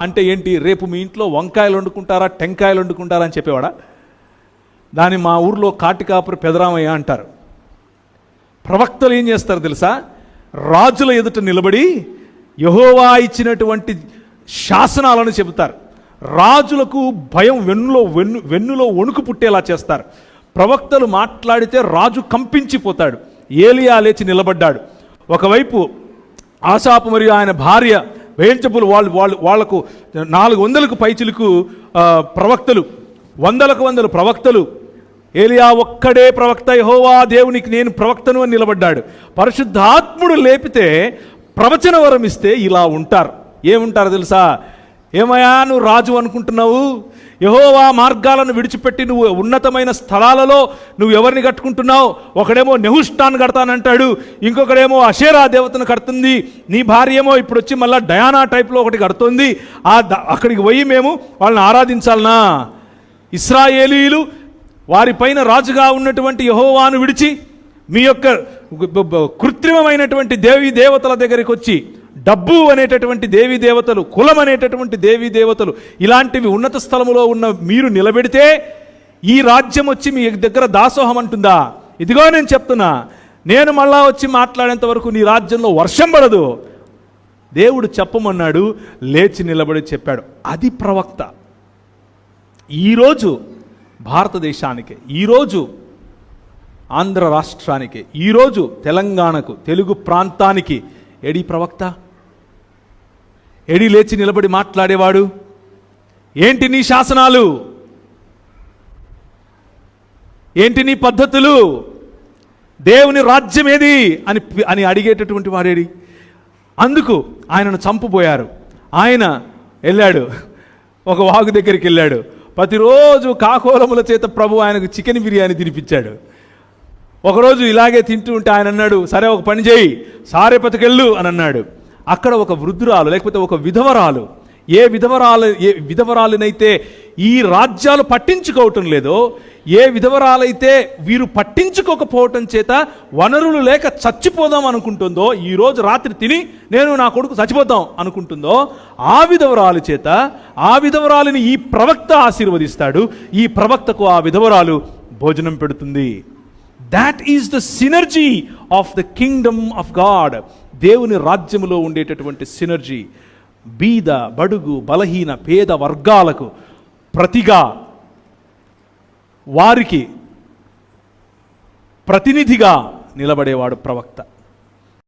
అంటే ఏంటి? రేపు మీ ఇంట్లో వంకాయలు వండుకుంటారా, టెంకాయలు వండుకుంటారా అని చెప్పేవాడా? దాన్ని మా ఊర్లో కాటికాపురి పెదరామయ్య అంటారు. ప్రవక్తలు ఏం చేస్తారు తెలుసా? రాజుల ఎదుట నిలబడి యెహోవా ఇచ్చినటువంటి శాసనాలను చెబుతారు. రాజులకు భయం వెన్నులో వణుకు పుట్టేలా చేస్తారు. ప్రవక్తలు మాట్లాడితే రాజు కంపించిపోతాడు. ఏలియా లేచి నిలబడ్డాడు. ఒకవైపు ఆసాపు మరియు ఆయన భార్య వేయించబులు వాళ్లకు 400కు పైచిలకు ప్రవక్తలు, 100 ప్రవక్తలు. ఏలియా ఒక్కడే ప్రవక్త, యెహోవా దేవునికి నేను ప్రవక్తను అని నిలబడ్డాడు. పరిశుద్ధాత్ముడు లేపితే ప్రవచన వరం ఇస్తే ఇలా ఉంటారు. ఏముంటారు తెలుసా? ఏమయ్యా నువ్వు రాజు అనుకుంటున్నావు? యెహోవా మార్గాలను విడిచిపెట్టి నువ్వు ఉన్నతమైన స్థలాలలో నువ్వు ఎవరిని కట్టుకుంటున్నావు? ఒకడేమో నెహుష్టాన్ కడతానంటాడు, ఇంకొకడేమో అషేరా దేవతను కడుతుంది, నీ భార్య ఏమో ఇప్పుడు వచ్చి మళ్ళీ డయానా టైప్లో ఒకటి కడుతుంది. అక్కడికి పోయి మేము వాళ్ళని ఆరాధించాలనా? ఇశ్రాయేలీయులు వారిపైన రాజుగా ఉన్నటువంటి యెహోవాను విడిచి మీ యొక్క కృత్రిమమైనటువంటి దేవీ దేవతల దగ్గరికి వచ్చి డబ్బు అనేటటువంటి దేవీ దేవతలు, కులం అనేటటువంటి దేవీ దేవతలు, ఇలాంటివి ఉన్నత స్థలములో ఉన్న మీరు నిలబెడితే ఈ రాజ్యం వచ్చి మీ దగ్గర దాసోహం అంటుందా? ఇదిగో నేను చెప్తున్నా, నేను మళ్ళా వచ్చి మాట్లాడేంత వరకు నీ రాజ్యంలో వర్షం పడదు. దేవుడు చెప్పమన్నాడు, లేచి నిలబడి చెప్పాడు. అది ప్రవక్త. ఈరోజు భారతదేశానికి, ఈరోజు ఆంధ్ర రాష్ట్రానికి, ఈరోజు తెలంగాణకు, తెలుగు ప్రాంతానికి ఏడి ప్రవక్త? ఏడి లేచి నిలబడి మాట్లాడేవాడు? ఏంటి నీ శాసనాలు? ఏంటి నీ పద్ధతులు? దేవుని రాజ్యం ఏది అని అడిగేటటువంటి వాడేడి? అందుకు ఆయనను చంపబోయారు. ఆయన వెళ్ళాడు, ఒక వాగు దగ్గరికి వెళ్ళాడు. ప్రతిరోజు కాకోలముల చేత ప్రభు ఆయనకు చికెన్ బిర్యానీ తినిపించాడు. ఒకరోజు ఇలాగే తింటూ ఉంటే ఆయన అన్నాడు, సరే ఒక పని చేయి, సారేపతికెళ్ళు అని అన్నాడు. అక్కడ ఒక వృద్ధురాలు, లేకపోతే ఒక విధవరాలు, ఏ విధవరాలునైతే ఈ రాజ్యాలు పట్టించుకోవటం లేదో, ఏ విధవరాలైతే వీరు పట్టించుకోకపోవటం చేత వనరులు లేక చచ్చిపోదాం అనుకుంటుందో, ఈరోజు రాత్రి తిని నేను నా కొడుకు చచ్చిపోతాం అనుకుంటుందో, ఆ విధవరాలు చేత ఆ విధవరాలిని ఈ ప్రవక్త ఆశీర్వదిస్తాడు. ఈ ప్రవక్తకు ఆ విధవరాలు భోజనం పెడుతుంది. That is the synergy of the Kingdom of God. దేవుని రాజ్యములో ఉండేటటువంటి సినర్జీ. బీద, బడుగు, బలహీన, పేద వర్గాలకు ప్రతిగా, వారికి ప్రతినిధిగా నిలబడేవాడు ప్రవక్త.